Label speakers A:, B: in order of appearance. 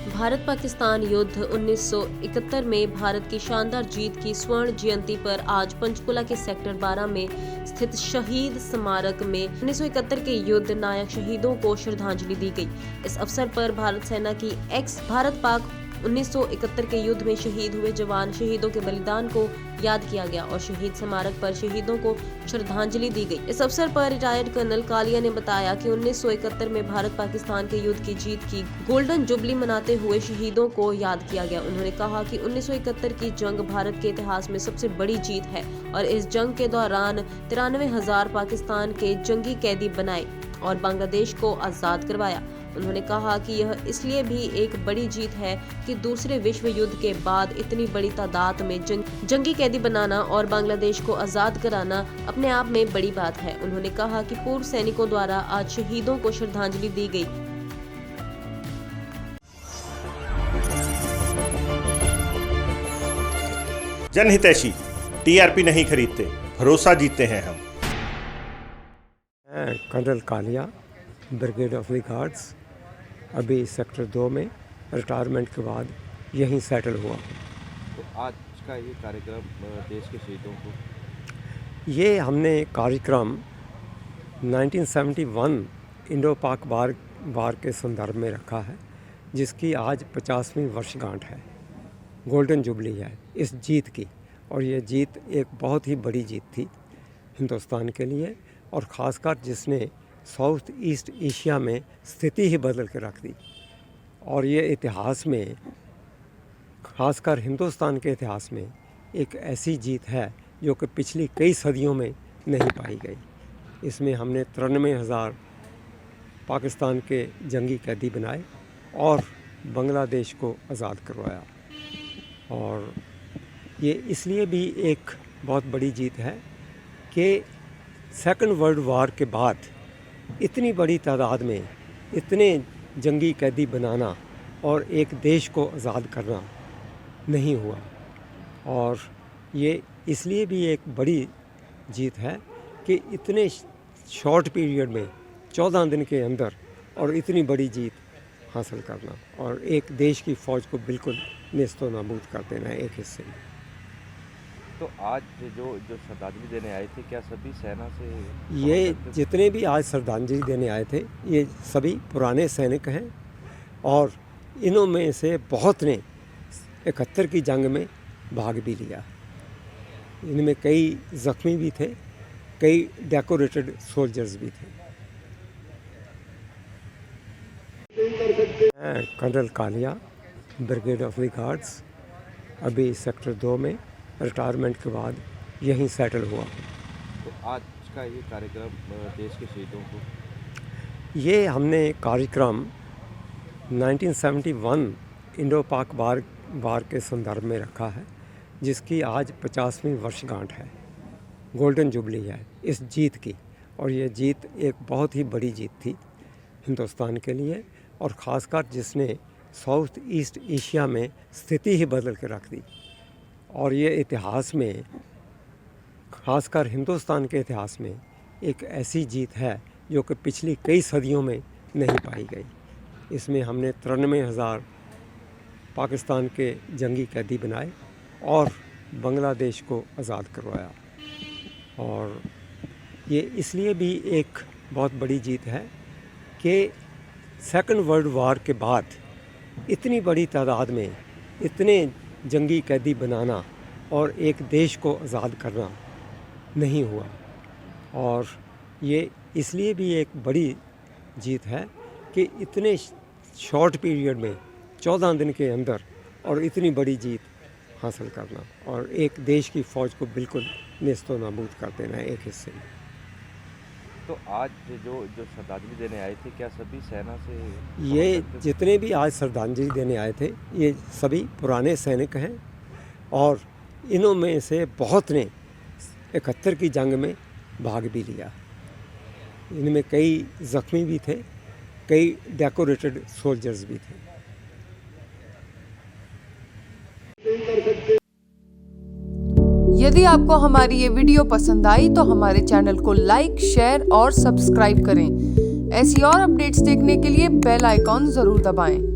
A: भारत पाकिस्तान युद्ध 1971 में भारत की शानदार जीत की स्वर्ण जयंती पर आज पंचकुला के सेक्टर 12 में स्थित शहीद स्मारक में 1971 के युद्ध नायक शहीदों को श्रद्धांजलि दी गई। इस अवसर पर भारत सेना की भारत पाक 1971 के युद्ध में शहीद हुए जवान शहीदों के बलिदान को याद किया गया और शहीद स्मारक पर शहीदों को श्रद्धांजलि दी गई। इस अवसर पर रिटायर्ड कर्नल कालिया ने बताया कि 1971 में भारत पाकिस्तान के युद्ध की जीत की गोल्डन जुबली मनाते हुए शहीदों को याद किया गया। उन्होंने कहा कि 1971 की जंग भारत के इतिहास में सबसे बड़ी जीत है और इस जंग के दौरान 93,000 पाकिस्तान के जंगी कैदी बनाए और बांग्लादेश को आजाद करवाया। उन्होंने कहा कि यह इसलिए भी एक बड़ी जीत है कि दूसरे विश्व युद्ध के बाद इतनी बड़ी तादाद में जंगी कैदी बनाना और बांग्लादेश को आजाद कराना अपने आप में बड़ी बात है। उन्होंने कहा कि पूर्व सैनिकों द्वारा आज शहीदों को श्रद्धांजलि दी गई।
B: जनहितैषी, टीआरपी नहीं खरीदते, भरोसा जीतते हैं हम।
C: Colonel Kalia, brigade of the guards, अभी सेक्टर 2 में रिटायरमेंट के बाद यहीं सेटल हुआ।
D: तो आज का ये कार्यक्रम देश के शहीदों को,
C: ये हमने कार्यक्रम 1971 इंडो पाक वार के संदर्भ में रखा है, जिसकी आज 50वीं वर्षगांठ है, गोल्डन जुबली है इस जीत की। और ये जीत एक बहुत ही बड़ी जीत थी हिंदुस्तान के लिए, और ख़ासकर जिसने साउथ ईस्ट एशिया में स्थिति ही बदल के रख दी। और ये इतिहास में, ख़ासकर हिंदुस्तान के इतिहास में, एक ऐसी जीत है जो कि पिछली कई सदियों में नहीं पाई गई। इसमें हमने 93,000 पाकिस्तान के जंगी कैदी बनाए और बांग्लादेश को आज़ाद करवाया। और ये इसलिए भी एक बहुत बड़ी जीत है कि सेकंड वर्ल्ड वार के बाद इतनी बड़ी तादाद में इतने जंगी कैदी बनाना और एक देश को आज़ाद करना नहीं हुआ। और ये इसलिए भी एक बड़ी जीत है कि इतने शॉर्ट पीरियड में 14 दिन के अंदर और इतनी बड़ी जीत हासिल करना और एक देश की फ़ौज को बिल्कुल नेस्तो नाबूद कर देना एक हिस्से में।
D: तो आज जो श्रद्धांजलि देने आए थे, क्या सभी सेना से
C: ये जितने भी आज श्रद्धांजलि देने आए थे ये सभी पुराने सैनिक हैं और इन्हों में से बहुत ने 71 की जंग में भाग भी लिया। इनमें कई ज़ख्मी भी थे, कई डेकोरेटेड सोल्जर्स भी थे। Colonel Kalia, brigade of the guards, अभी सेक्टर 2 में रिटायरमेंट के बाद यहीं सेटल हुआ।
D: तो आज का ये कार्यक्रम देश के शहीदों को,
C: ये हमने कार्यक्रम 1971 इंडो पाक वार के संदर्भ में रखा है, जिसकी आज 50वीं वर्षगांठ है, गोल्डन जुबली है इस जीत की। और ये जीत एक बहुत ही बड़ी जीत थी हिंदुस्तान के लिए, और ख़ासकर जिसने साउथ ईस्ट एशिया में स्थिति ही बदल के रख दी। और ये इतिहास में, ख़ासकर हिंदुस्तान के इतिहास में, एक ऐसी जीत है जो कि पिछली कई सदियों में नहीं पाई गई। इसमें हमने 93,000 पाकिस्तान के जंगी कैदी बनाए और बांग्लादेश को आज़ाद करवाया। और ये इसलिए भी एक बहुत बड़ी जीत है कि सेकंड वर्ल्ड वार के बाद इतनी बड़ी तादाद में इतने जंगी कैदी बनाना और एक देश को आज़ाद करना नहीं हुआ। और ये इसलिए भी एक बड़ी जीत है कि इतने शॉर्ट पीरियड में 14 दिन के अंदर और इतनी बड़ी जीत हासिल करना और एक देश की फ़ौज को बिल्कुल नेस्तो नाबूद कर देना एक हिस्से में।
D: तो आज जो श्रद्धांजलि देने आए थे, क्या सभी सेना से
C: ये जितने भी आज श्रद्धांजलि देने आए थे ये सभी पुराने सैनिक हैं और इन्हों में से बहुत ने 71 की जंग में भाग भी लिया। इनमें कई ज़ख्मी भी थे, कई डेकोरेटेड सोल्जर्स भी थे।
E: यदि आपको हमारी ये वीडियो पसंद आई तो हमारे चैनल को लाइक, शेयर और सब्सक्राइब करें। ऐसी और अपडेट्स देखने के लिए बेल आइकॉन जरूर दबाएं।